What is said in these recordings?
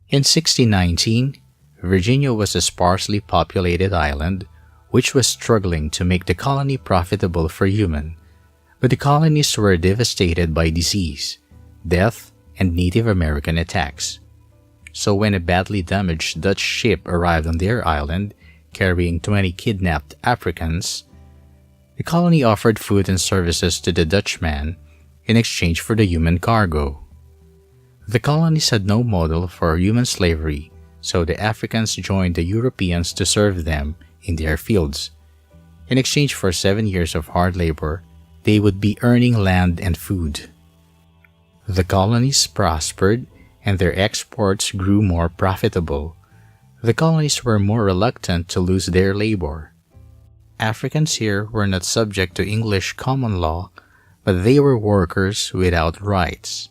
In 1619, Virginia was a sparsely populated island which was struggling to make the colony profitable for humans, but the colonists were devastated by disease, death, and Native American attacks. So when a badly damaged Dutch ship arrived on their island, carrying 20 kidnapped Africans, the colony offered food and services to the Dutchman in exchange for the human cargo. The colonies had no model for human slavery, so the Africans joined the Europeans to serve them in their fields. In exchange for 7 years of hard labor, they would be earning land and food. The colonies prospered and their exports grew more profitable. The colonies were more reluctant to lose their labor. Africans here were not subject to English common law, but they were workers without rights.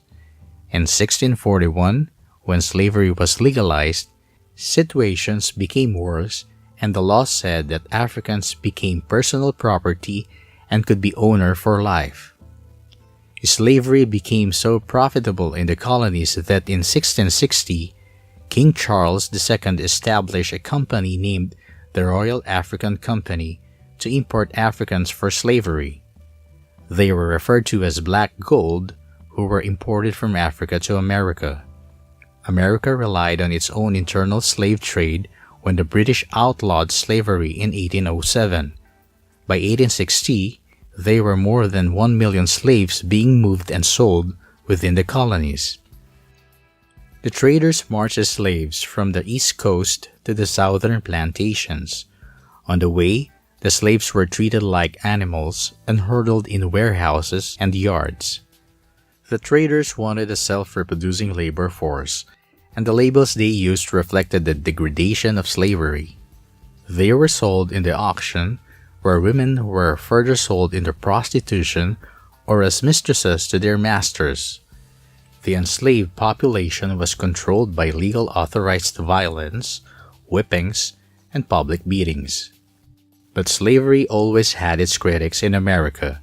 In 1641, when slavery was legalized, situations became worse, and the law said that Africans became personal property and could be owner for life. Slavery became so profitable in the colonies that in 1660, King Charles II established a company named the Royal African Company to import Africans for slavery. They were referred to as black gold, who were imported from Africa to America. America relied on its own internal slave trade when the British outlawed slavery in 1807. By 1860, there were more than 1 million slaves being moved and sold within the colonies. The traders marched as slaves from the East Coast to the southern plantations. On the way, the slaves were treated like animals and herded in warehouses and yards. The traders wanted a self-reproducing labor force, and the labels they used reflected the degradation of slavery. They were sold in the auction, where women were further sold into prostitution or as mistresses to their masters. The enslaved population was controlled by legal authorized violence, whippings, and public beatings. But slavery always had its critics in America.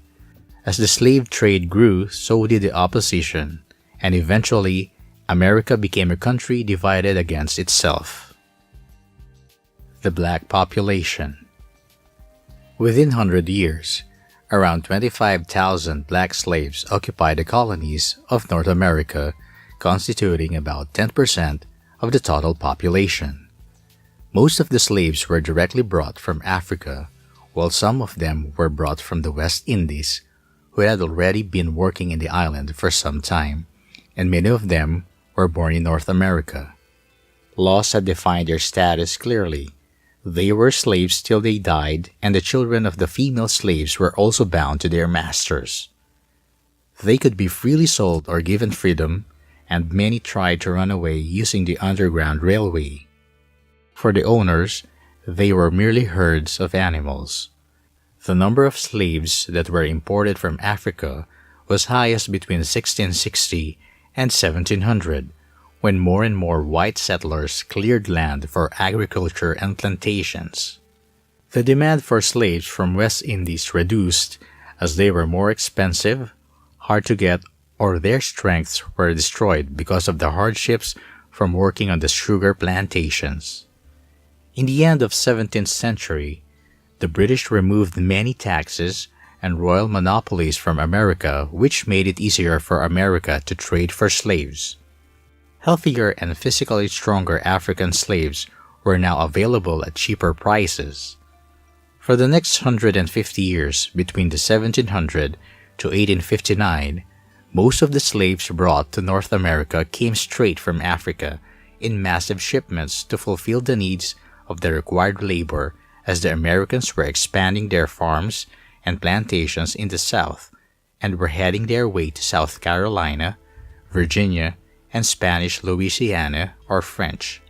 As the slave trade grew, so did the opposition, and eventually, America became a country divided against itself. The black population. Within 100 years, around 25,000 black slaves occupied the colonies of North America, constituting about 10% of the total population. Most of the slaves were directly brought from Africa, while some of them were brought from the West Indies, who had already been working in the island for some time, and many of them were born in North America. Laws had defined their status clearly. They were slaves till they died, and the children of the female slaves were also bound to their masters. They could be freely sold or given freedom, and many tried to run away using the Underground Railway. For the owners, they were merely herds of animals. The number of slaves that were imported from Africa was highest between 1660 and 1700, when more and more white settlers cleared land for agriculture and plantations. The demand for slaves from West Indies reduced as they were more expensive, hard to get, or their strengths were destroyed because of the hardships from working on the sugar plantations. In the end of 17th century, the British removed many taxes and royal monopolies from America, which made it easier for America to trade for slaves. Healthier and physically stronger African slaves were now available at cheaper prices. For the next 150 years, between the 1700 to 1859, most of the slaves brought to North America came straight from Africa in massive shipments to fulfill the needs of the required labor as the Americans were expanding their farms and plantations in the South and were heading their way to South Carolina, Virginia, and Spanish Louisiana or French.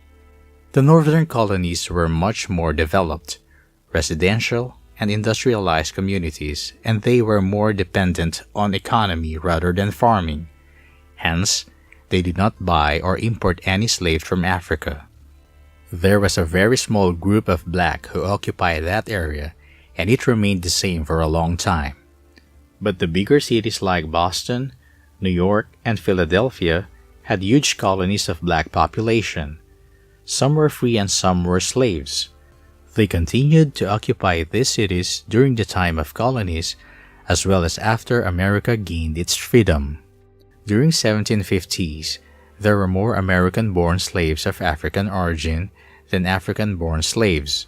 The northern colonies were much more developed, residential and industrialized communities, and they were more dependent on economy rather than farming. Hence, they did not buy or import any slaves from Africa. There was a very small group of black who occupied that area, and it remained the same for a long time. But the bigger cities like Boston, New York, and Philadelphia had huge colonies of black population. Some were free and some were slaves. They continued to occupy these cities during the time of colonies as well as after America gained its freedom. During 1750s, there were more American-born slaves of African origin than African-born slaves.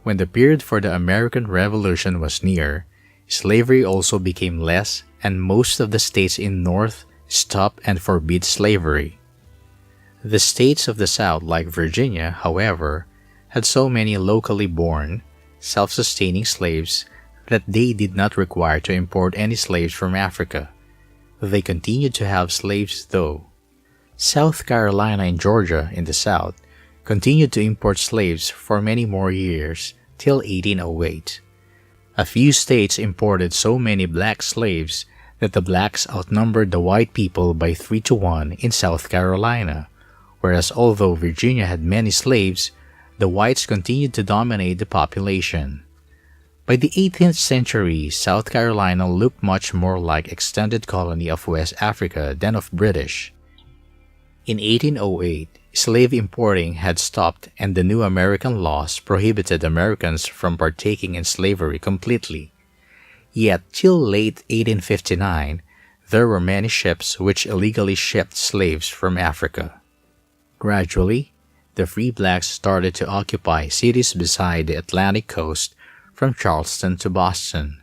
When the period for the American Revolution was near, slavery also became less and most of the states in North stopped and forbid slavery. The states of the South, like Virginia, however, had so many locally born, self-sustaining slaves that they did not require to import any slaves from Africa. They continued to have slaves though. South Carolina and Georgia in the South continued to import slaves for many more years till 1808. A few states imported so many black slaves that the blacks outnumbered the white people by 3-1 in South Carolina, whereas although Virginia had many slaves, the whites continued to dominate the population. By the 18th century, South Carolina looked much more like extended colony of West Africa than of British. In 1808, slave importing had stopped and the new American laws prohibited Americans from partaking in slavery completely. Yet till late 1859, there were many ships which illegally shipped slaves from Africa. Gradually, the free blacks started to occupy cities beside the Atlantic coast from Charleston to Boston.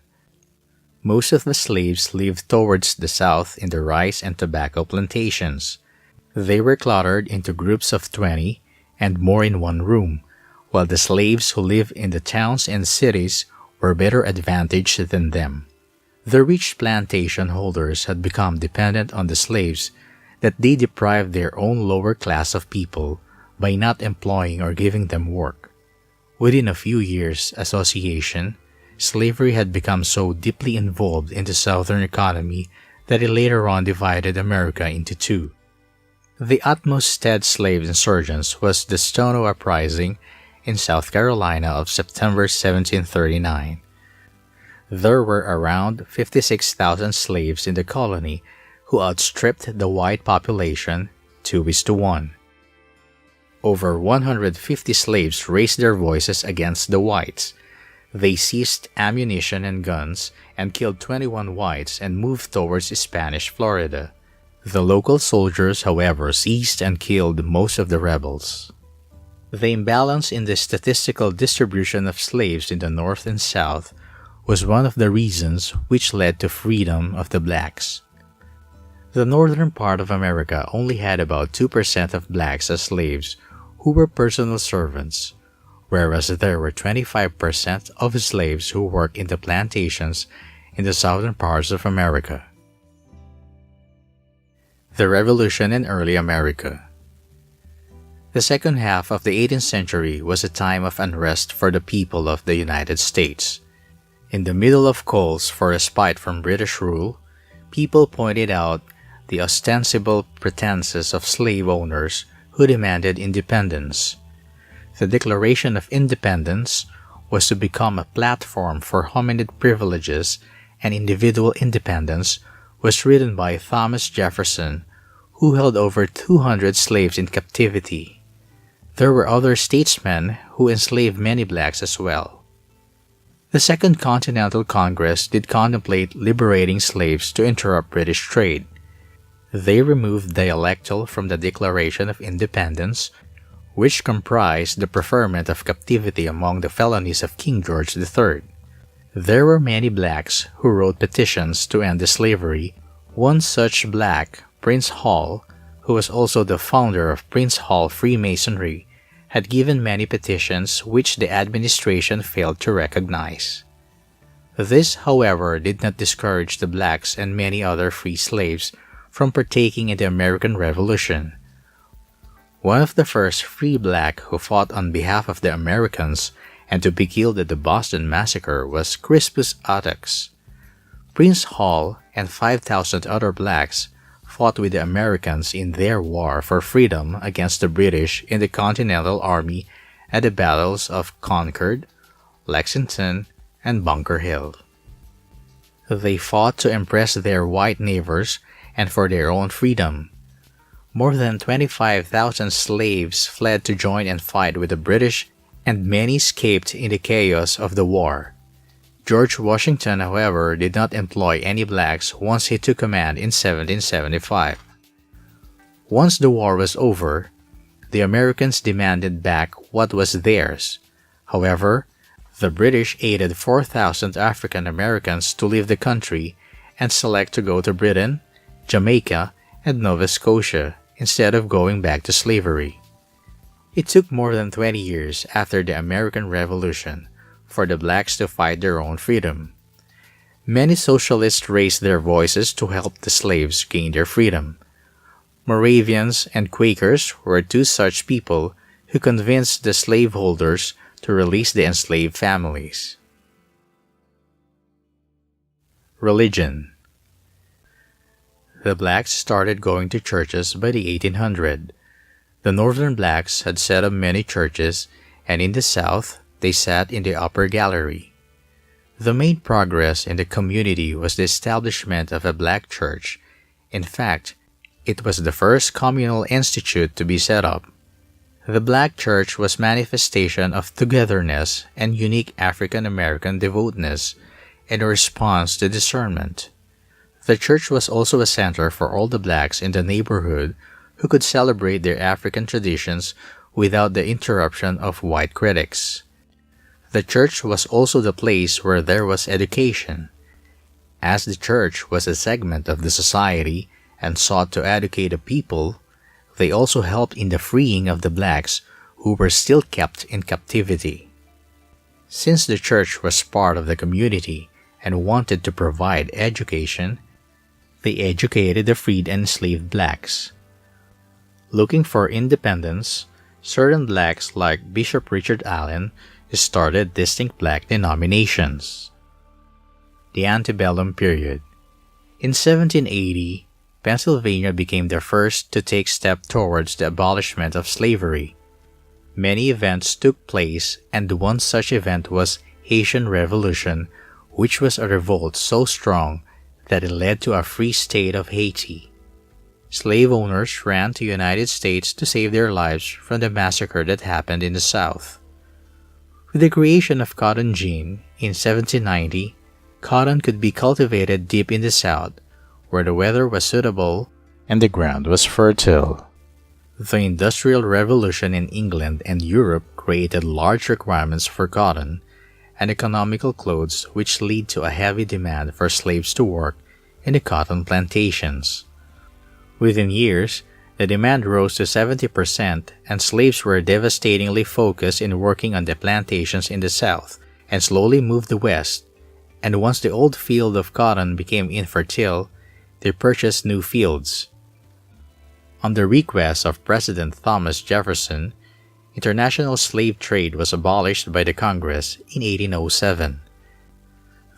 Most of the slaves lived towards the south in the rice and tobacco plantations. They were clustered into groups of 20 and more in one room, while the slaves who lived in the towns and cities were better advantaged than them. The rich plantation holders had become dependent on the slaves that they deprived their own lower class of people by not employing or giving them work. Within a few years' association, slavery had become so deeply involved in the Southern economy that it later on divided America into two. The utmost dead slave insurgents was the Stono Uprising in South Carolina of September 1739. There were around 56,000 slaves in the colony who outstripped the white population 2:1. Over 150 slaves raised their voices against the whites. They seized ammunition and guns and killed 21 whites and moved towards Spanish Florida. The local soldiers, however, seized and killed most of the rebels. The imbalance in the statistical distribution of slaves in the North and South was one of the reasons which led to freedom of the blacks. The northern part of America only had about 2% of blacks as slaves who were personal servants, whereas there were 25% of slaves who worked in the plantations in the southern parts of America. The Revolution in early America. The second half of the 18th century was a time of unrest for the people of the United States. In the middle of calls for respite from British rule, people pointed out the ostensible pretenses of slave owners who demanded independence. The Declaration of Independence was to become a platform for hominid privileges, and individual independence was written by Thomas Jefferson, who held over 200 slaves in captivity. There were other statesmen who enslaved many blacks as well. The Second Continental Congress did contemplate liberating slaves to interrupt British trade. They removed dialectal from the Declaration of Independence, which comprised the preferment of captivity among the felonies of King George III. There were many blacks who wrote petitions to end the slavery. One such black, Prince Hall, who was also the founder of Prince Hall Freemasonry, had given many petitions which the administration failed to recognize. This, however, did not discourage the blacks and many other free slaves from partaking in the American Revolution. One of the first free black who fought on behalf of the Americans and to be killed at the Boston Massacre was Crispus Attucks. Prince Hall and 5,000 other blacks fought with the Americans in their war for freedom against the British in the Continental Army at the battles of Concord, Lexington, and Bunker Hill. They fought to impress their white neighbors and for their own freedom. More than 25,000 slaves fled to join and fight with the British, and many escaped in the chaos of the war. George Washington, however, did not employ any blacks once he took command in 1775. Once the war was over, the Americans demanded back what was theirs. However, the British aided 4,000 African Americans to leave the country and select to go to Britain, Jamaica, and Nova Scotia instead of going back to slavery. It took more than 20 years after the American Revolution for the blacks to fight their own freedom. Many socialists raised their voices to help the slaves gain their freedom. Moravians and Quakers were two such people who convinced the slaveholders to release the enslaved families. Religion. The blacks started going to churches by the 1800s. The northern blacks had set up many churches, and in the south, they sat in the upper gallery. The main progress in the community was the establishment of a black church. In fact, it was the first communal institute to be set up. The black church was manifestation of togetherness and unique African American devoutness in response to discernment. The church was also a center for all the blacks in the neighborhood who could celebrate their African traditions without the interruption of white critics. The church was also the place where there was education. As the church was a segment of the society and sought to educate the people, they also helped in the freeing of the blacks who were still kept in captivity. Since the church was part of the community and wanted to provide education, they educated the freed and enslaved blacks. Looking for independence, certain blacks like Bishop Richard Allen started distinct black denominations. The Antebellum Period. In 1780, Pennsylvania became the first to take step towards the abolishment of slavery. Many events took place, and one such event was Haitian Revolution, which was a revolt so strong that it led to a free state of Haiti. Slave owners ran to the United States to save their lives from the massacre that happened in the South. With the creation of cotton gin in 1790, cotton could be cultivated deep in the South, where the weather was suitable and the ground was fertile. The Industrial Revolution in England and Europe created large requirements for cotton and economical clothes, which lead to a heavy demand for slaves to work in the cotton plantations. Within years, the demand rose to 70%, and slaves were devastatingly focused in working on the plantations in the South and slowly moved west, and once the old field of cotton became infertile, they purchased new fields. On the request of President Thomas Jefferson, international slave trade was abolished by the Congress in 1807.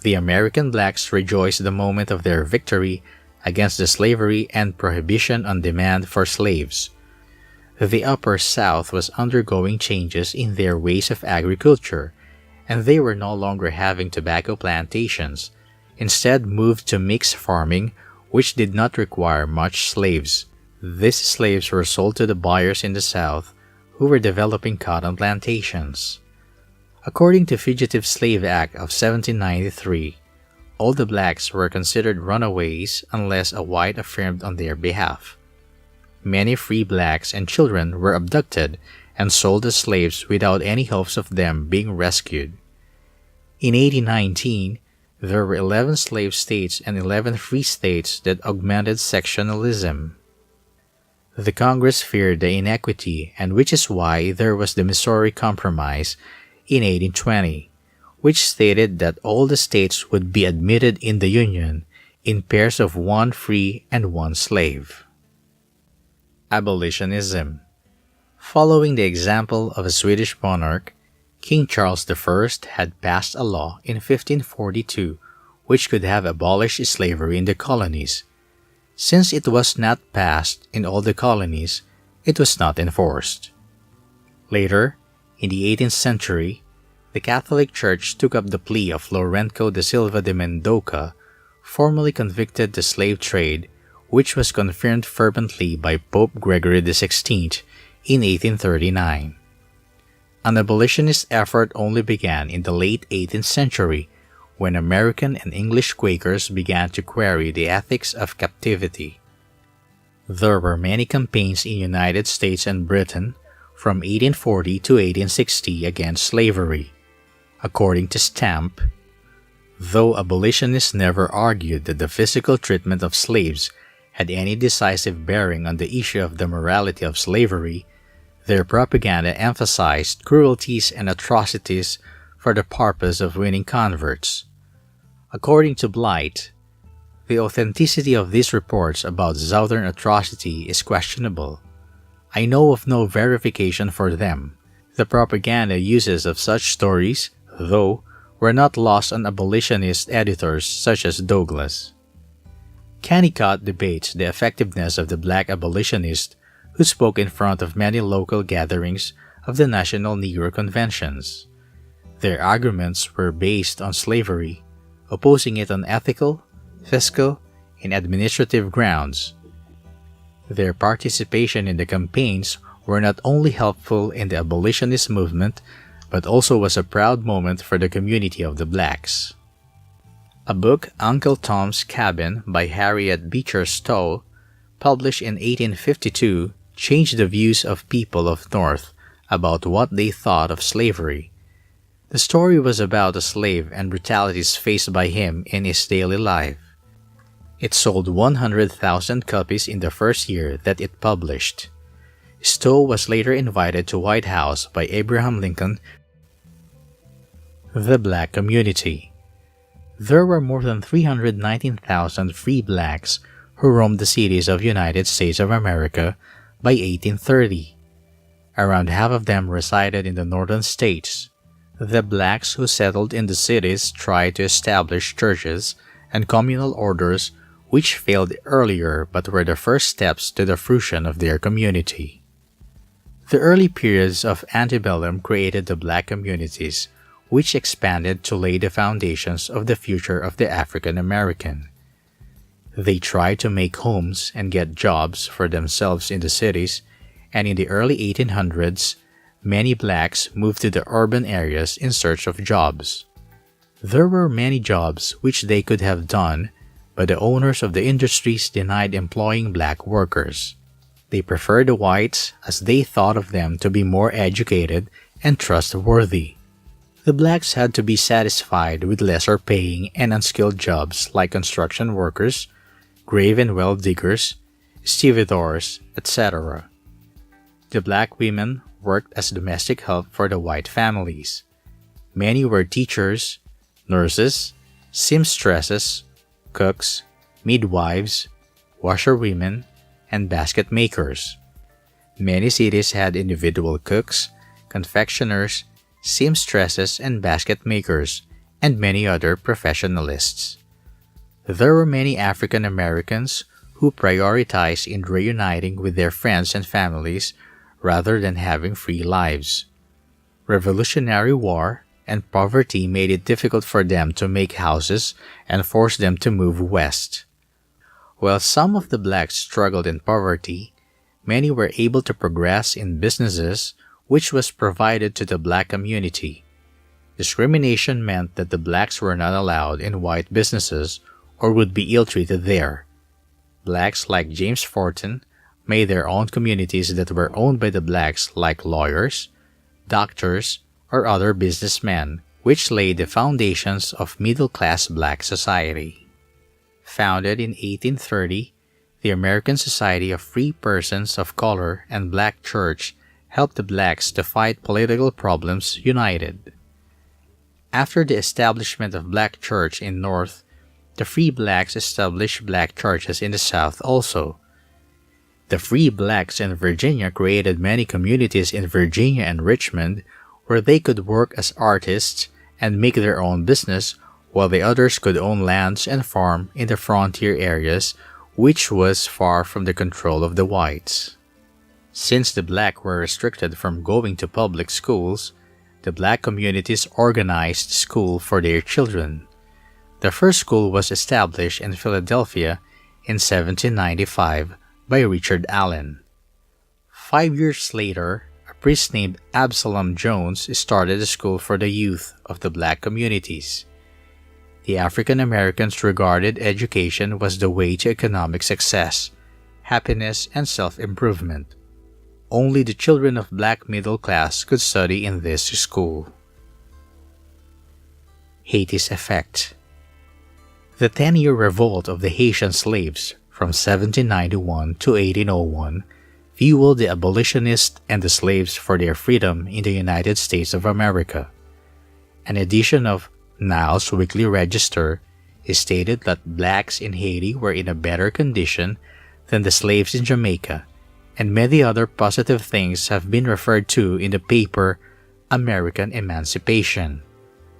The American blacks rejoiced the moment of their victory against the slavery and prohibition on demand for slaves. The Upper South was undergoing changes in their ways of agriculture, and they were no longer having tobacco plantations, instead moved to mixed farming, which did not require much slaves. These slaves were sold to the buyers in the South, who were developing cotton plantations. According to Fugitive Slave Act of 1793, all the blacks were considered runaways unless a white affirmed on their behalf. Many free blacks and children were abducted and sold as slaves without any hopes of them being rescued. In 1819, there were 11 slave states and 11 free states that augmented sectionalism. The Congress feared the inequity, and which is why there was the Missouri Compromise in 1820, which stated that all the states would be admitted in the Union in pairs of one free and one slave. Abolitionism. Following the example of a Swedish monarch, King Charles I had passed a law in 1542 which could have abolished slavery in the colonies. Since it was not passed in all the colonies, it was not enforced. Later, in the 18th century, the Catholic Church took up the plea of Lourenco da Silva de Mendoca, formerly convicted the slave trade, which was confirmed fervently by Pope Gregory XVI in 1839. An abolitionist effort only began in the late 18th century when American and English Quakers began to query the ethics of captivity. There were many campaigns in the United States and Britain from 1840 to 1860 against slavery. According to Stamp, though abolitionists never argued that the physical treatment of slaves had any decisive bearing on the issue of the morality of slavery, their propaganda emphasized cruelties and atrocities for the purpose of winning converts. According to Blight, the authenticity of these reports about Southern atrocity is questionable. I know of no verification for them. The propaganda uses of such stories, though, were not lost on abolitionist editors such as Douglas. Kennicott debates the effectiveness of the black abolitionist who spoke in front of many local gatherings of the National Negro Conventions. Their arguments were based on slavery, opposing it on ethical, fiscal, and administrative grounds. Their participation in the campaigns were not only helpful in the abolitionist movement, but also was a proud moment for the community of the blacks. A book, Uncle Tom's Cabin by Harriet Beecher Stowe, published in 1852, changed the views of people of North about what they thought of slavery. The story was about a slave and brutalities faced by him in his daily life. It sold 100,000 copies in the first year that it published. Stowe was later invited to White House by Abraham Lincoln. The Black Community. There were more than 319,000 free blacks who roamed the cities of United States of America by 1830. Around half of them resided in the northern states. The blacks who settled in the cities tried to establish churches and communal orders which failed earlier but were the first steps to the fruition of their community. The early periods of antebellum created the black communities, which expanded to lay the foundations of the future of the African American. They tried to make homes and get jobs for themselves in the cities, and in the early 1800s, many blacks moved to the urban areas in search of jobs. There were many jobs which they could have done, but the owners of the industries denied employing black workers. They preferred the whites as they thought of them to be more educated and trustworthy. The blacks had to be satisfied with lesser paying and unskilled jobs like construction workers, grave and well diggers, stevedores, etc. The black women worked as domestic help for the white families. Many were teachers, nurses, seamstresses, cooks, midwives, washerwomen, and basket makers. Many cities had individual cooks, confectioners, seamstresses, and basket makers, and many other professionalists. There were many African Americans who prioritized in reuniting with their friends and families rather than having free lives. Revolutionary War and poverty made it difficult for them to make houses and forced them to move west. While some of the blacks struggled in poverty, many were able to progress in businesses which was provided to the black community. Discrimination meant that the blacks were not allowed in white businesses or would be ill-treated there. Blacks like James Forten made their own communities that were owned by the blacks like lawyers, doctors, or other businessmen, which laid the foundations of middle-class black society. Founded in 1830, the American Society of Free Persons of Color and Black Church helped the blacks to fight political problems united. After the establishment of black church in North, the free blacks established black churches in the South also. The free blacks in Virginia created many communities in Virginia and Richmond where they could work as artists and make their own business, while the others could own lands and farm in the frontier areas, which was far from the control of the whites. Since the black were restricted from going to public schools, the black communities organized school for their children. The first school was established in Philadelphia in 1795 by Richard Allen. 5 years later, a priest named Absalom Jones started a school for the youth of the black communities. The African Americans regarded education was the way to economic success, happiness, and self-improvement. Only the children of black middle class could study in this school. Haiti's effect. The 10-year revolt of the Haitian slaves from 1791 to 1801 fueled the abolitionists and the slaves for their freedom in the United States of America. An edition of Niles' Weekly Register stated that blacks in Haiti were in a better condition than the slaves in Jamaica, and many other positive things have been referred to in the paper American Emancipation.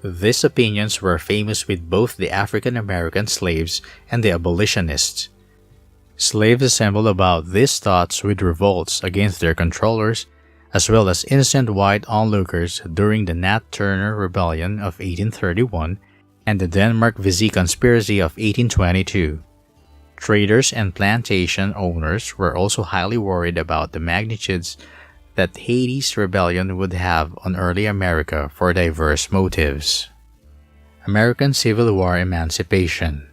These opinions were famous with both the African American slaves and the abolitionists. Slaves assembled about these thoughts with revolts against their controllers, as well as innocent white onlookers during the Nat Turner Rebellion of 1831 and the Denmark-Vesey Conspiracy of 1822. Traders and plantation owners were also highly worried about the magnitudes that Haiti's rebellion would have on early America for diverse motives. American Civil War Emancipation.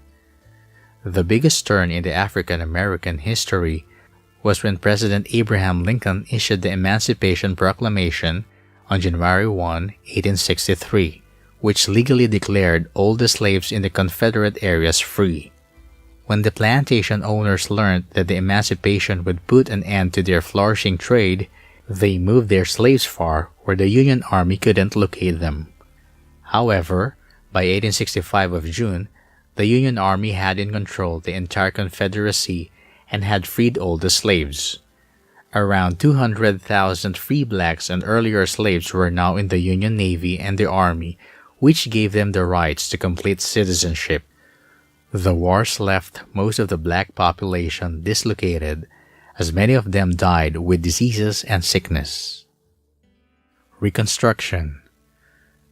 The biggest turn in the African American history was when President Abraham Lincoln issued the Emancipation Proclamation on January 1, 1863, which legally declared all the slaves in the Confederate areas free. When the plantation owners learned that the emancipation would put an end to their flourishing trade, they moved their slaves far where the Union Army couldn't locate them. However, by 1865 of June, the Union Army had in control the entire Confederacy and had freed all the slaves. Around 200,000 free blacks and earlier slaves were now in the Union Navy and the Army, which gave them the rights to complete citizenship. The wars left most of the black population dislocated, as many of them died with diseases and sickness. Reconstruction.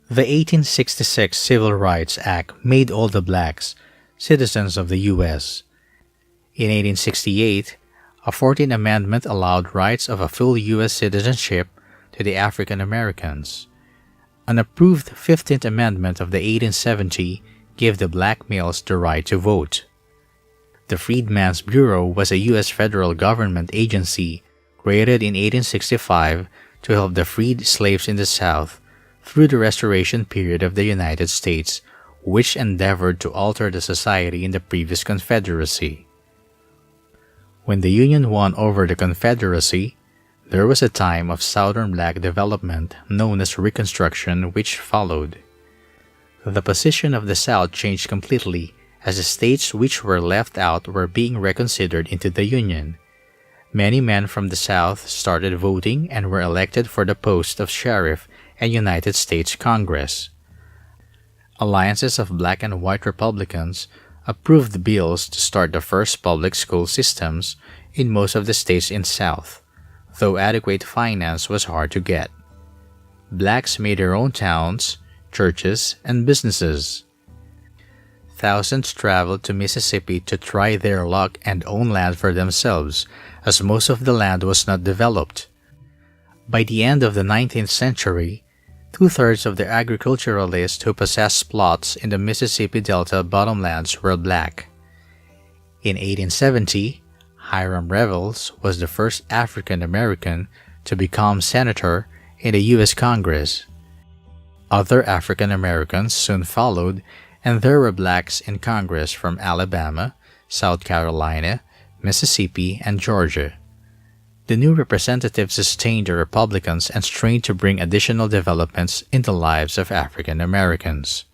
The 1866 Civil Rights Act made all the blacks citizens of the U.S. In 1868, a 14th Amendment allowed rights of a full U.S. citizenship to the African Americans. An approved 15th Amendment of the 1870 gave the black males the right to vote. The Freedmen's Bureau was a U.S. federal government agency created in 1865 to help the freed slaves in the South through the Restoration period of the United States, which endeavored to alter the society in the previous Confederacy. When the Union won over the Confederacy, there was a time of Southern black development known as Reconstruction which followed. The position of the South changed completely as the states which were left out were being reconsidered into the Union. Many men from the South started voting and were elected for the post of sheriff and United States Congress. Alliances of black and white Republicans approved bills to start the first public school systems in most of the states in South, though adequate finance was hard to get. Blacks made their own towns, churches, and businesses. Thousands traveled to Mississippi to try their luck and own land for themselves, as most of the land was not developed. By the end of the 19th century, 2/3 of the agriculturalists who possessed plots in the Mississippi Delta bottomlands were black. In 1870, Hiram Revels was the first African American to become senator in the U.S. Congress. Other African Americans soon followed, and there were blacks in Congress from Alabama, South Carolina, Mississippi, and Georgia. The new representatives sustained the Republicans and strained to bring additional developments in the lives of African Americans.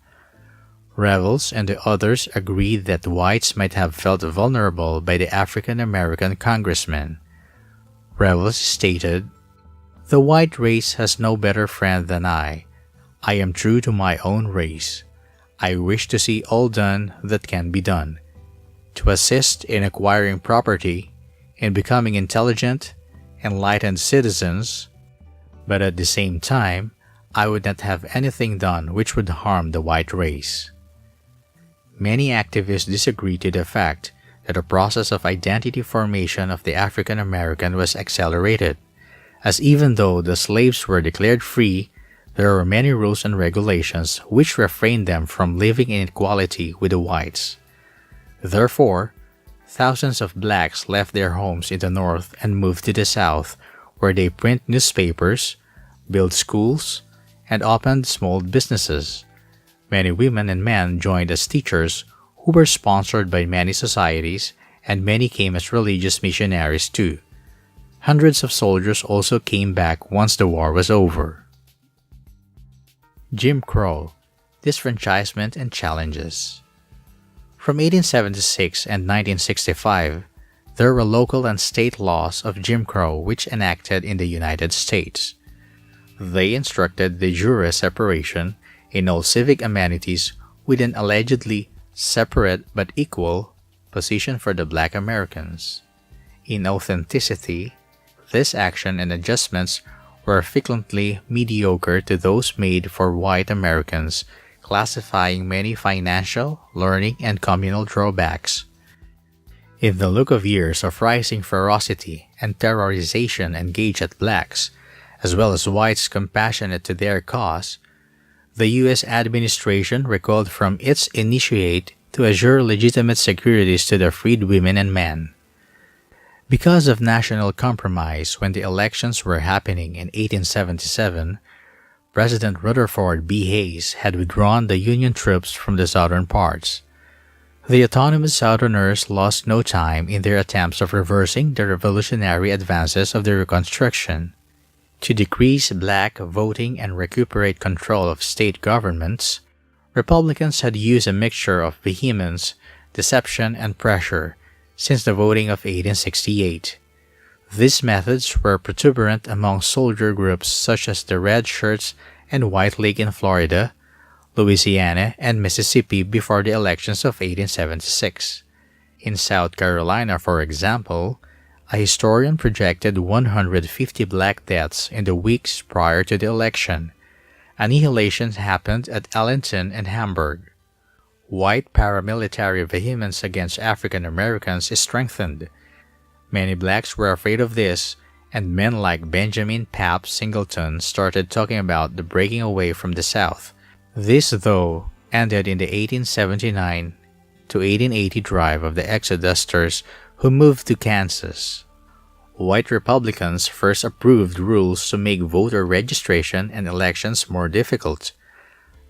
Revels and the others agreed that whites might have felt vulnerable by the African American congressmen. Revels stated, "The white race has no better friend than I. I am true to my own race. I wish to see all done that can be done, to assist in acquiring property, in becoming intelligent, enlightened citizens, but at the same time, I would not have anything done which would harm the white race." Many activists disagree to the fact that the process of identity formation of the African American was accelerated, as even though the slaves were declared free, there were many rules and regulations which refrained them from living in equality with the whites. Therefore, thousands of blacks left their homes in the North and moved to the South, where they print newspapers, built schools, and opened small businesses. Many women and men joined as teachers, who were sponsored by many societies, and many came as religious missionaries too. Hundreds of soldiers also came back once the war was over. Jim Crow, disfranchisement and challenges. From 1876 and 1965, there were local and state laws of Jim Crow which enacted in the United States. They instructed de jure separation in all civic amenities with an allegedly separate but equal position for the black Americans. In authenticity, this action and adjustments were frequently mediocre to those made for white Americans, classifying many financial, learning, and communal drawbacks. In the look of years of rising ferocity and terrorization engaged at blacks, as well as whites compassionate to their cause, the U.S. administration recoiled from its initiate to assure legitimate securities to the freed women and men. Because of national compromise when the elections were happening in 1877, President Rutherford B. Hayes had withdrawn the Union troops from the southern parts. The autonomous Southerners lost no time in their attempts of reversing the revolutionary advances of the Reconstruction. To decrease black voting and recuperate control of state governments, Republicans had used a mixture of vehemence, deception, and pressure since the voting of 1868. These methods were protuberant among soldier groups such as the Red Shirts and White League in Florida, Louisiana, and Mississippi before the elections of 1876. In South Carolina, for example, a historian projected 150 black deaths in the weeks prior to the election. Annihilation happened at Allenton and Hamburg. White paramilitary vehemence against African Americans is strengthened. Many blacks were afraid of this, and men like Benjamin Pap Singleton started talking about the breaking away from the South. This, though, ended in the 1879 to 1880 drive of the Exodusters who moved to Kansas. White Republicans first approved rules to make voter registration and elections more difficult.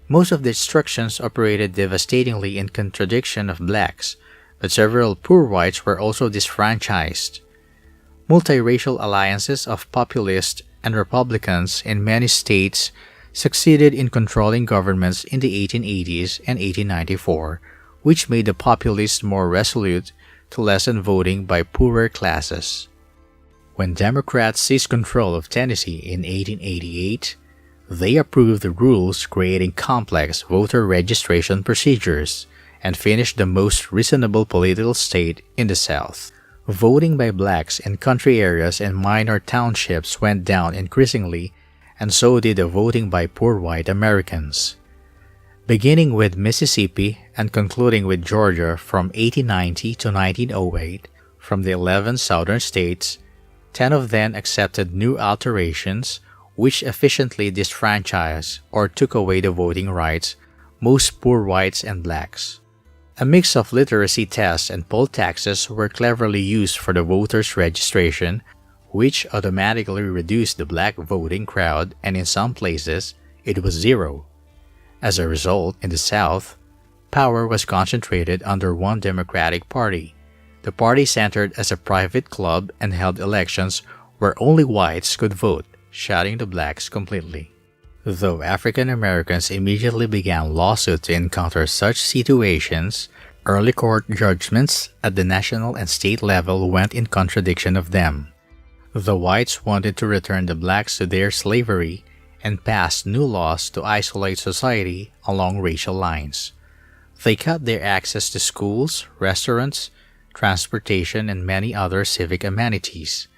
Most of the instructions operated devastatingly in contradiction of blacks, but several poor whites were also disfranchised. Multiracial alliances of populists and Republicans in many states succeeded in controlling governments in the 1880s and 1894, which made the populists more resolute to lessen voting by poorer classes. When Democrats seized control of Tennessee in 1888, they approved the rules creating complex voter registration procedures and finished the most reasonable political state in the South. Voting by blacks in country areas and minor townships went down increasingly, and so did the voting by poor white Americans. Beginning with Mississippi and concluding with Georgia from 1890 to 1908, from the 11 southern states, 10 of them accepted new alterations which efficiently disfranchised or took away the voting rights most poor whites and blacks. A mix of literacy tests and poll taxes were cleverly used for the voters' registration, which automatically reduced the black voting crowd, and in some places, it was zero. As a result, in the South, power was concentrated under one Democratic Party. The party centered as a private club and held elections where only whites could vote, shutting the blacks completely. Though African Americans immediately began lawsuits to encounter such situations, early court judgments at the national and state level went in contradiction of them. The whites wanted to return the blacks to their slavery and passed new laws to isolate society along racial lines. They cut their access to schools, restaurants, transportation, and many other civic amenities.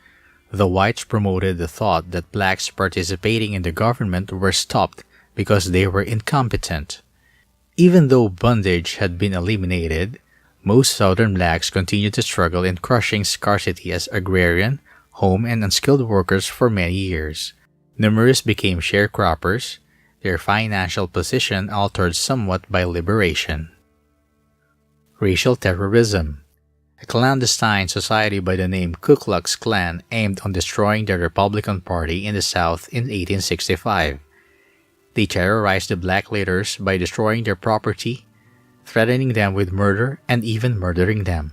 The whites promoted the thought that blacks participating in the government were stopped because they were incompetent. Even though bondage had been eliminated, Most Southern blacks continued to struggle in crushing scarcity as agrarian, home, and unskilled workers for many years. Numerous became sharecroppers, their financial position altered somewhat by liberation. Racial terrorism. A clandestine society by the name Ku Klux Klan aimed on destroying the Republican Party in the South in 1865. They terrorized the black leaders by destroying their property, threatening them with murder, and even murdering them.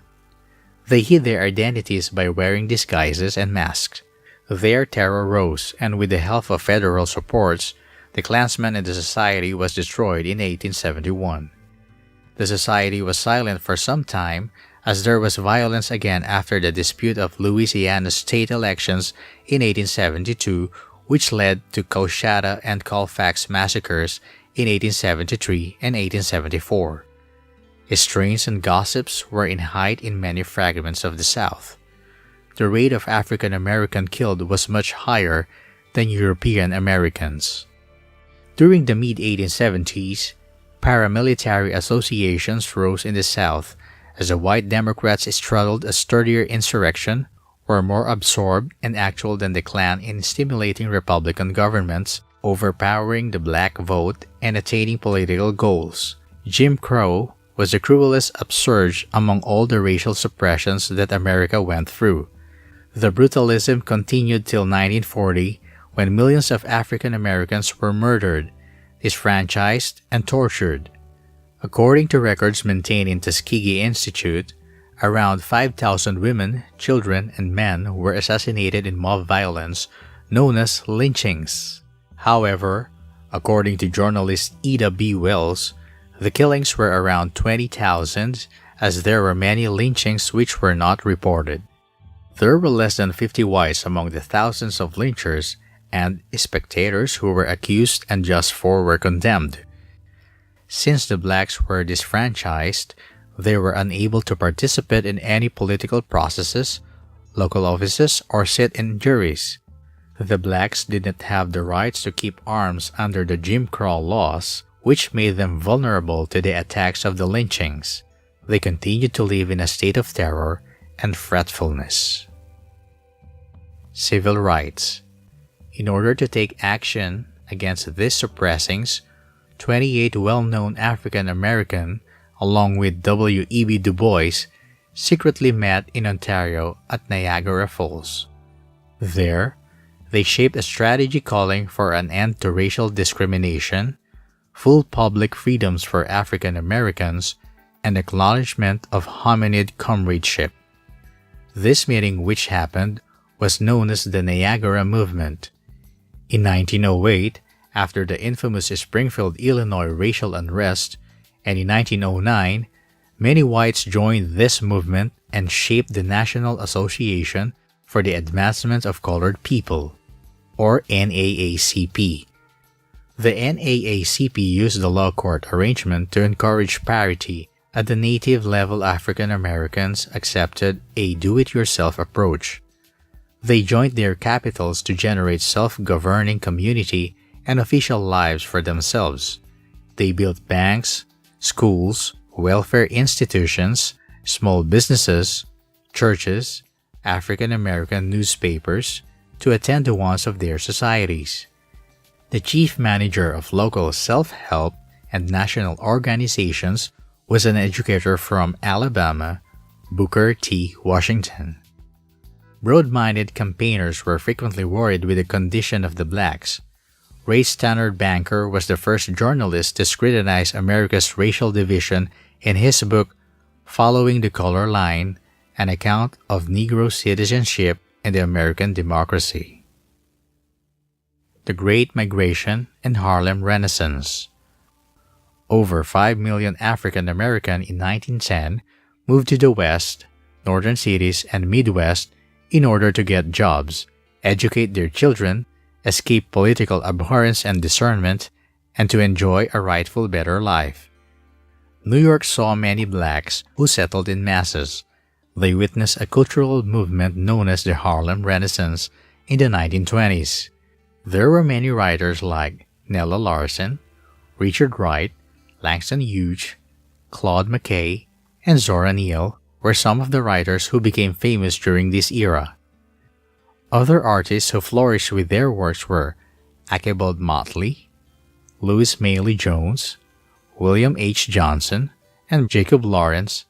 They hid their identities by wearing disguises and masks. Their terror rose, and with the help of federal supports, the Klansmen and the society was destroyed in 1871. The society was silent for some time, as there was violence again after the dispute of Louisiana's state elections in 1872, which led to Coushatta and Colfax massacres in 1873 and 1874. Strains and gossips were in height in many fragments of the South. The rate of African American killed was much higher than European Americans. During the mid-1870s, paramilitary associations rose in the South as the white Democrats struggled a sturdier insurrection, were more absorbed and actual than the Klan in stimulating Republican governments, overpowering the black vote, and attaining political goals. Jim Crow was the cruelest upsurge among all the racial suppressions that America went through. The brutalism continued till 1940, when millions of African Americans were murdered, disfranchised, and tortured. According to records maintained in Tuskegee Institute, around 5,000 women, children, and men were assassinated in mob violence known as lynchings. However, according to journalist Ida B. Wells, the killings were around 20,000, as there were many lynchings which were not reported. There were less than 50 whites among the thousands of lynchers, and spectators who were accused and just 4 were condemned. Since the blacks were disfranchised, they were unable to participate in any political processes, local offices, or sit in juries. The blacks did not have the rights to keep arms under the Jim Crow laws, which made them vulnerable to the attacks of the lynchings. They continued to live in a state of terror and fretfulness. Civil rights. In order to take action against these suppressings, 28 well-known African American, along with W. E. B. Du Bois, secretly met in Ontario at Niagara Falls. There, they shaped a strategy calling for an end to racial discrimination, full public freedoms for African Americans, and acknowledgement of hominid comradeship. This meeting, which happened, was known as the Niagara Movement. In 1908, after the infamous Springfield, Illinois racial unrest, and in 1909, many whites joined this movement and shaped the National Association for the Advancement of Colored People, or NAACP. The NAACP used the law court arrangement to encourage parity. At the native level, African Americans accepted a do-it-yourself approach. They joined their capitals to generate self-governing community and official lives for themselves. They built banks, schools, welfare institutions, small businesses, churches, African American newspapers to attend to wants of their societies. The chief manager of local self-help and national organizations was an educator from Alabama, Booker T. Washington. Broad-minded campaigners were frequently worried with the condition of the blacks. Ray Stannard Banker was the first journalist to scrutinize America's racial division in his book Following the Color Line, an account of Negro citizenship in the American democracy. The Great Migration and Harlem Renaissance. Over 5 million African American in 1910 moved to the West, northern cities, and Midwest in order to get jobs, educate their children, escape political abhorrence and discernment, and to enjoy a rightful better life. New York saw many blacks who settled in masses. They witnessed a cultural movement known as the Harlem Renaissance in the 1920s. There were many writers like Nella Larsen, Richard Wright, Langston Hughes, Claude McKay, and Zora Neale were some of the writers who became famous during this era. Other artists who flourished with their works were Archibald Motley, Louis Mailey Jones, William H. Johnson, and Jacob Lawrence.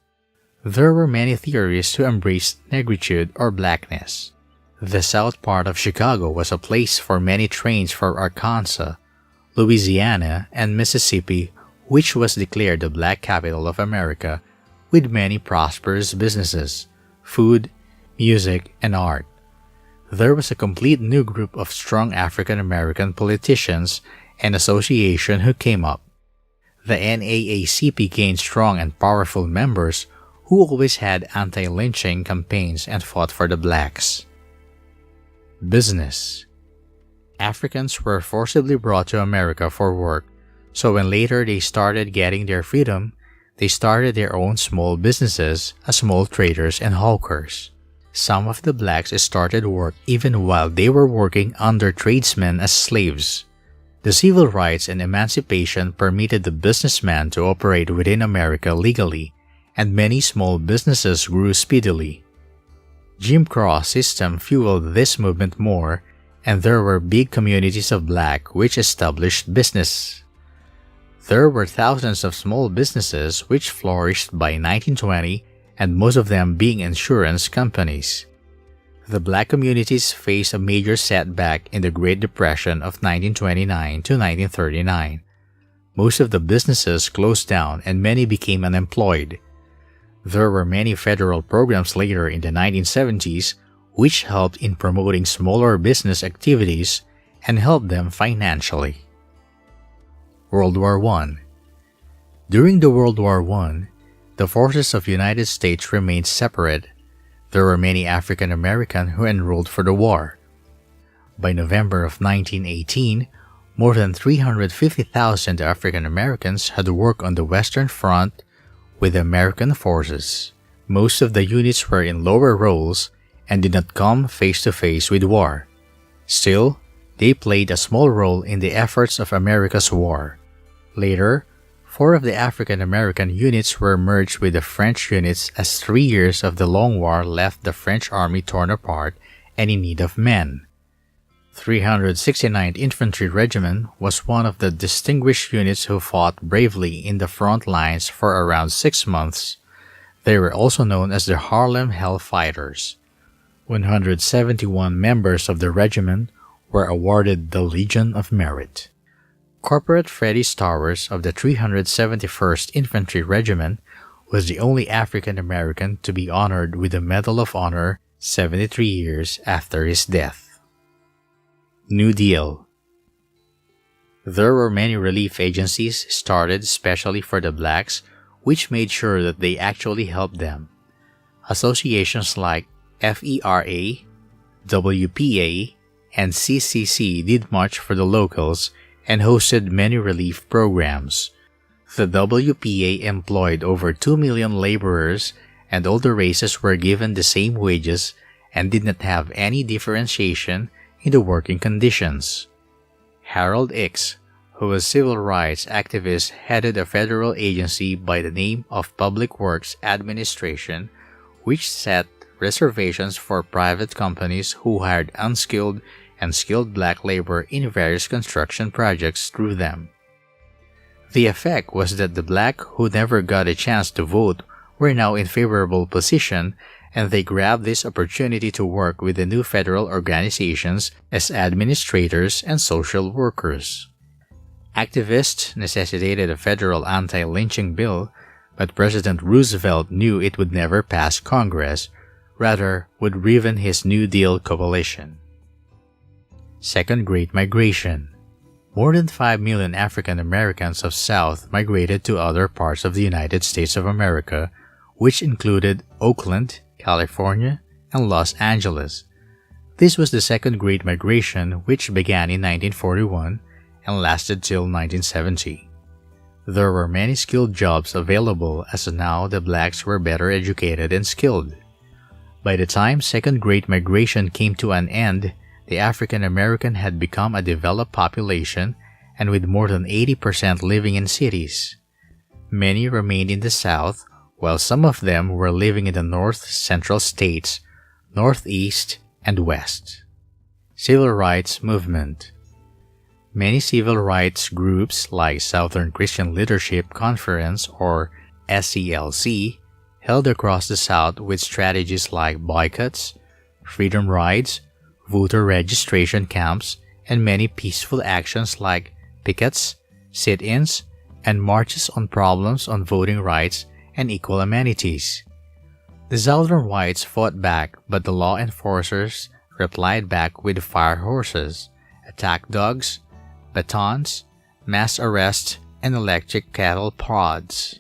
There were many theorists who embraced negritude or blackness. The south part of Chicago was a place for many trains for Arkansas, Louisiana, and Mississippi, which was declared the black capital of America, with many prosperous businesses, food, music, and art. There was a complete new group of strong African American politicians and association who came up. The NAACP gained strong and powerful members who always had anti-lynching campaigns and fought for the blacks. Business. Africans were forcibly brought to America for work, so when later they started getting their freedom, they started their own small businesses as small traders and hawkers. Some of the blacks started work even while they were working under tradesmen as slaves. The civil rights and emancipation permitted the businessman to operate within America legally, and many small businesses grew speedily. Jim Crow system fueled this movement more, and there were big communities of black which established business. There were thousands of small businesses which flourished by 1920, and most of them being insurance companies. The black communities faced a major setback in the Great Depression of 1929 to 1939. Most of the businesses closed down and many became unemployed. There were many federal programs later in the 1970s which helped in promoting smaller business activities and helped them financially. World War I. During the World War I, the forces of the United States remained separate. There were many African Americans who enrolled for the war. By November of 1918, more than 350,000 African Americans had worked on the Western Front with the American forces. Most of the units were in lower roles and did not come face to face with war. Still, they played a small role in the efforts of America's war. Later, 4 of the African American units were merged with the French units as 3 years of the Long War left the French army torn apart and in need of men. 369th Infantry Regiment was one of the distinguished units who fought bravely in the front lines for around 6 months. They were also known as the Harlem Hellfighters. 171 members of the regiment were awarded the Legion of Merit. Corporal Freddie Stowers of the 371st Infantry Regiment was the only African American to be honored with the Medal of Honor 73 years after his death. New Deal. There were many relief agencies started especially for the blacks, which made sure that they actually helped them. Associations like FERA, WPA, and CCC did much for the locals and hosted many relief programs. The WPA employed over 2 million laborers, and all the races were given the same wages and did not have any differentiation in the working conditions. Harold Ickes, who was a civil rights activist, headed a federal agency by the name of Public Works Administration, which set reservations for private companies who hired unskilled and skilled black labor in various construction projects through them. The effect was that the black who never got a chance to vote were now in favorable position, and they grabbed this opportunity to work with the new federal organizations as administrators and social workers. Activists necessitated a federal anti-lynching bill, but President Roosevelt knew it would never pass Congress, rather would ruin his New Deal coalition. Second Great Migration. More than 5 million African Americans of South migrated to other parts of the United States of America, which included Oakland, California, and Los Angeles. This was the Second Great Migration, which began in 1941 and lasted till 1970. There were many skilled jobs available as now the blacks were better educated and skilled. By the time Second Great Migration came to an end, the African American had become a developed population and with more than 80% living in cities. Many remained in the South, while some of them were living in the north central states, northeast, and west. Civil Rights Movement. Many civil rights groups like Southern Christian Leadership Conference or SCLC held across the South with strategies like boycotts, freedom rides, voter registration camps, and many peaceful actions like pickets, sit-ins, and marches on problems on voting rights and equal amenities. The Southern whites fought back, but the law enforcers replied back with fire horses, attack dogs, batons, mass arrests, and electric cattle prods.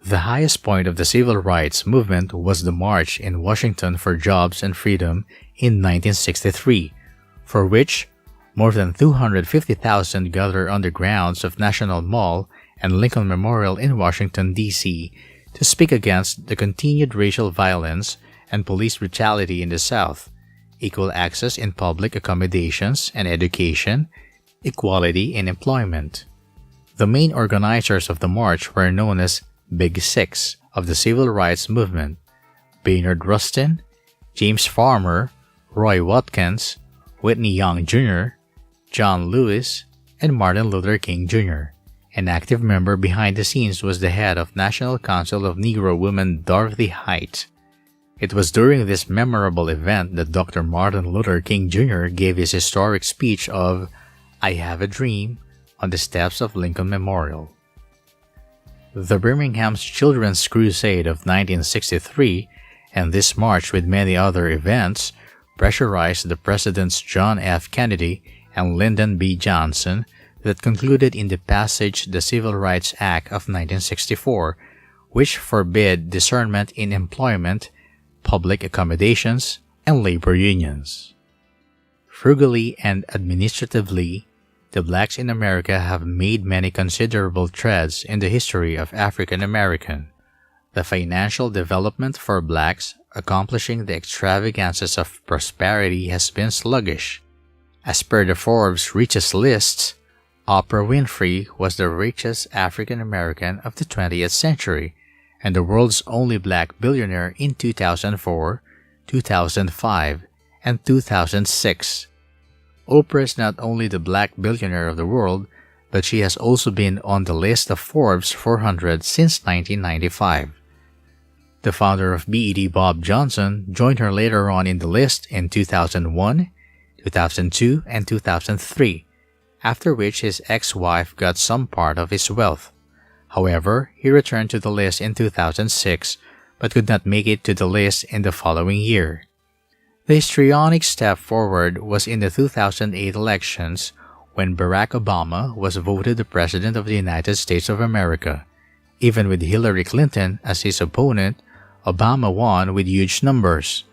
The highest point of the civil rights movement was the March in Washington for Jobs and Freedom in 1963, for which more than 250,000 gathered on the grounds of National Mall and Lincoln Memorial in Washington, D.C. to speak against the continued racial violence and police brutality in the South, equal access in public accommodations and education, equality in employment. The main organizers of the march were known as Big Six of the civil rights movement: Baynard Rustin, James Farmer, Roy Watkins, Whitney Young Jr., John Lewis, and Martin Luther King Jr. An active member behind the scenes was the head of National Council of Negro Women, Dorothy Height. It was during this memorable event that Dr. Martin Luther King Jr. gave his historic speech of "I Have a Dream" on the steps of Lincoln Memorial. The Birmingham's Children's Crusade of 1963 and this march with many other events pressurized the Presidents John F. Kennedy and Lyndon B. Johnson that concluded in the passage the Civil Rights Act of 1964, which forbid discernment in employment, public accommodations, and labor unions. Frugally and administratively, the blacks in America have made many considerable strides in the history of African American. The financial development for blacks accomplishing the extravagances of prosperity has been sluggish. As per the Forbes richest lists, Oprah Winfrey was the richest African American of the 20th century and the world's only black billionaire in 2004, 2005, and 2006. Oprah is not only the black billionaire of the world, but she has also been on the list of Forbes 400 since 1995. The founder of BET, Bob Johnson, joined her later on in the list in 2001, 2002, and 2003, after which his ex-wife got some part of his wealth. However, he returned to the list in 2006, but could not make it to the list in the following year. The histrionic step forward was in the 2008 elections when Barack Obama was voted the President of the United States of America. Even with Hillary Clinton as his opponent, Obama won with huge numbers.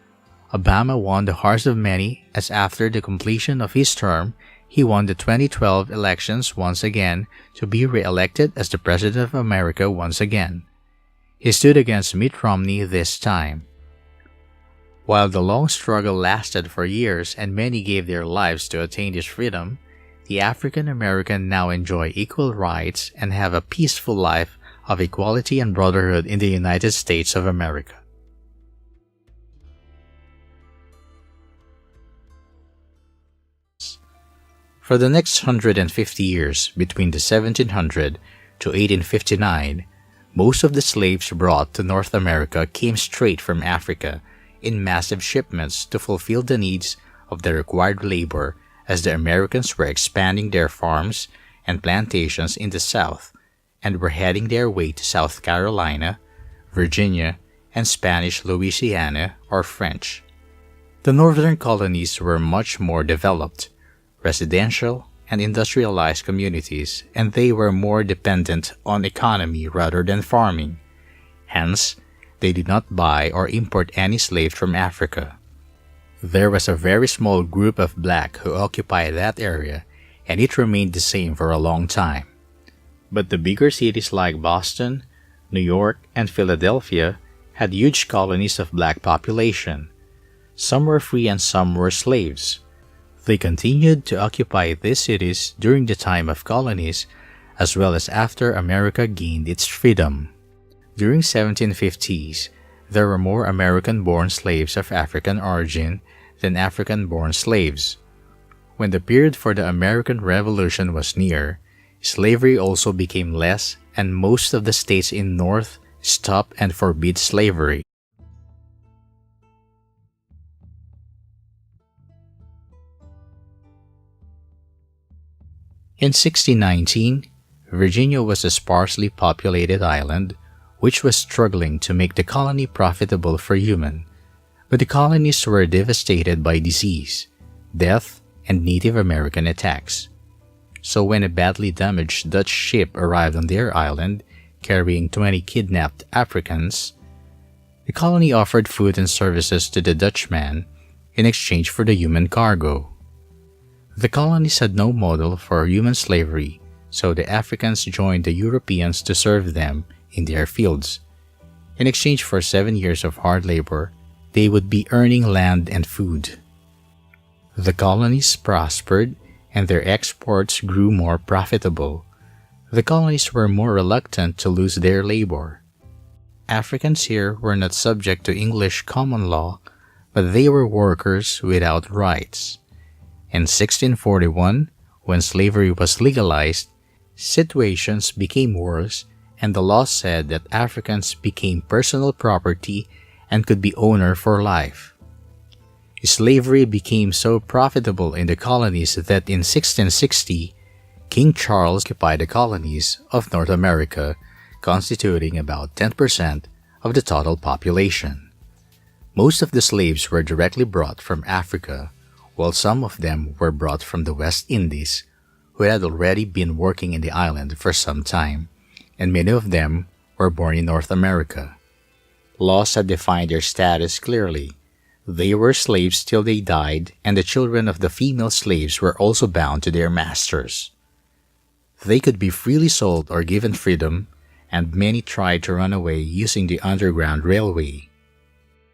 Obama won the hearts of many as after the completion of his term, he won the 2012 elections once again to be re-elected as the President of America once again. He stood against Mitt Romney this time. While the long struggle lasted for years and many gave their lives to attain this freedom, the African American now enjoy equal rights and have a peaceful life of equality and brotherhood in the United States of America. For the next 150 years, between the 1700 to 1859, most of the slaves brought to North America came straight from Africa in massive shipments to fulfill the needs of the required labor as the Americans were expanding their farms and plantations in the South and were heading their way to South Carolina, Virginia, and Spanish Louisiana or French. The northern colonies were much more developed, residential and industrialized communities, and they were more dependent on economy rather than farming. Hence, they did not buy or import any slaves from Africa. There was a very small group of black who occupied that area, and it remained the same for a long time. But the bigger cities like Boston, New York, and Philadelphia had huge colonies of black population. Some were free and some were slaves. They continued to occupy these cities during the time of colonies, as well as after America gained its freedom. During 1750s, there were more American-born slaves of African origin than African-born slaves. When the period for the American Revolution was near, slavery also became less and most of the states in North stop and forbid slavery. In 1619, Virginia was a sparsely populated island which was struggling to make the colony profitable for humans, but the colonies were devastated by disease, death, and Native American attacks. So when a badly damaged Dutch ship arrived on their island, carrying 20 kidnapped Africans, the colony offered food and services to the Dutchman in exchange for the human cargo. The colonies had no model for human slavery, so the Africans joined the Europeans to serve them in their fields. In exchange for 7 years of hard labor, they would be earning land and food. The colonies prospered and their exports grew more profitable. The colonies were more reluctant to lose their labor. Africans here were not subject to English common law, but they were workers without rights. In 1641, when slavery was legalized, situations became worse and the law said that Africans became personal property and could be owner for life. Slavery became so profitable in the colonies that in 1660, King Charles occupied the colonies of North America, constituting about 10% of the total population. Most of the slaves were directly brought from Africa, while some of them were brought from the West Indies, who had already been working in the island for some time, and many of them were born in North America. Laws had defined their status clearly. They were slaves till they died, and the children of the female slaves were also bound to their masters. They could be freely sold or given freedom, and many tried to run away using the Underground Railway.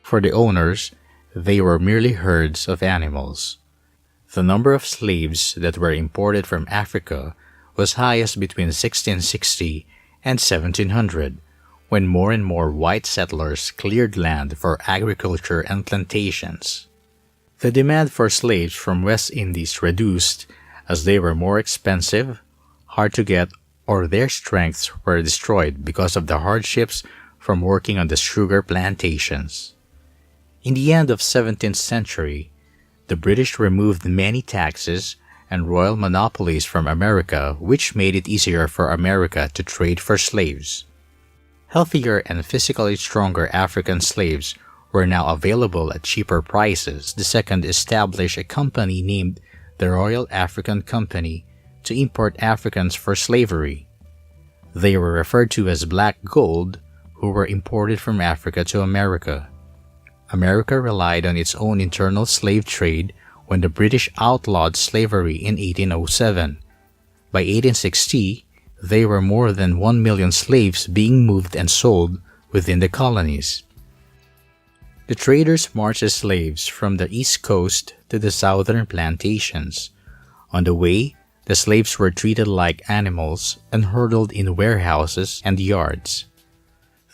For the owners, they were merely herds of animals. The number of slaves that were imported from Africa was highest between 1660 and 1700, when more and more white settlers cleared land for agriculture and plantations. The demand for slaves from West Indies reduced as they were more expensive, hard to get, or their strengths were destroyed because of the hardships from working on the sugar plantations. In the end of 17th century, the British removed many taxes and royal monopolies from America, which made it easier for America to trade for slaves. Healthier and physically stronger African slaves were now available at cheaper prices. The second established a company named the Royal African Company to import Africans for slavery. They were referred to as black gold, who were imported from Africa to America. America relied on its own internal slave trade when the British outlawed slavery in 1807. By 1860, there were more than 1 million slaves being moved and sold within the colonies. The traders marched as slaves from the East Coast to the southern plantations. On the way, the slaves were treated like animals and herded in warehouses and yards.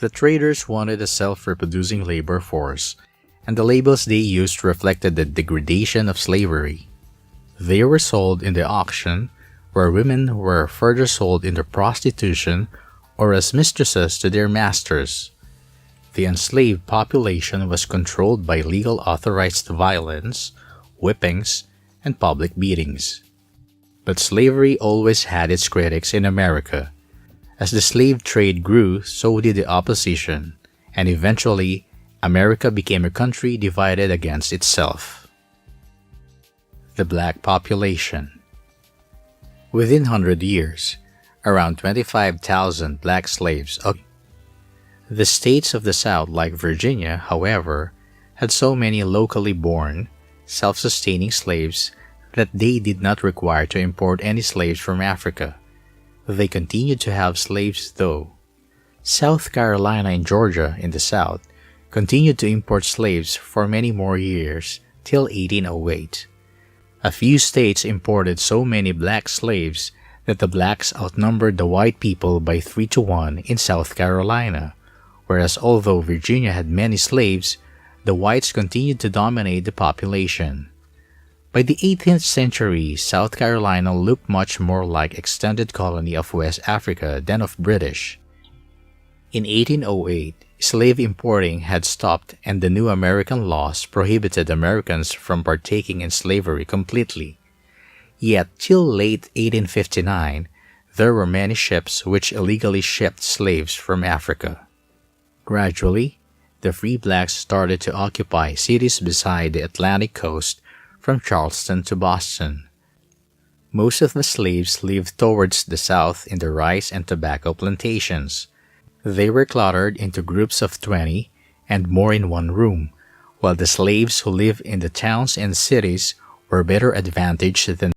The traders wanted a self-reproducing labor force, and the labels they used reflected the degradation of slavery. They were sold in the auction, where women were further sold into prostitution or as mistresses to their masters. The enslaved population was controlled by legal authorized violence, whippings, and public beatings. But slavery always had its critics in America. As the slave trade grew, so did the opposition, and eventually, America became a country divided against itself. The black population. Within 100 years, around 25,000 black slaves. The states of the South, like Virginia, however, had so many locally born, self-sustaining slaves that they did not require to import any slaves from Africa. They continued to have slaves though. South Carolina and Georgia in the South continued to import slaves for many more years till 1808. A few states imported so many black slaves that the blacks outnumbered the white people by 3 to 1 in South Carolina, whereas although Virginia had many slaves, the whites continued to dominate the population. By the 18th century, South Carolina looked much more like extended colony of West Africa than of British. In 1808, slave importing had stopped and the new American laws prohibited Americans from partaking in slavery completely. Yet till late 1859, there were many ships which illegally shipped slaves from Africa. Gradually, the free blacks started to occupy cities beside the Atlantic coast from Charleston to Boston. Most of the slaves lived towards the south in the rice and tobacco plantations. They were clustered into groups of 20 and more in one room, while the slaves who lived in the towns and cities were better advantaged than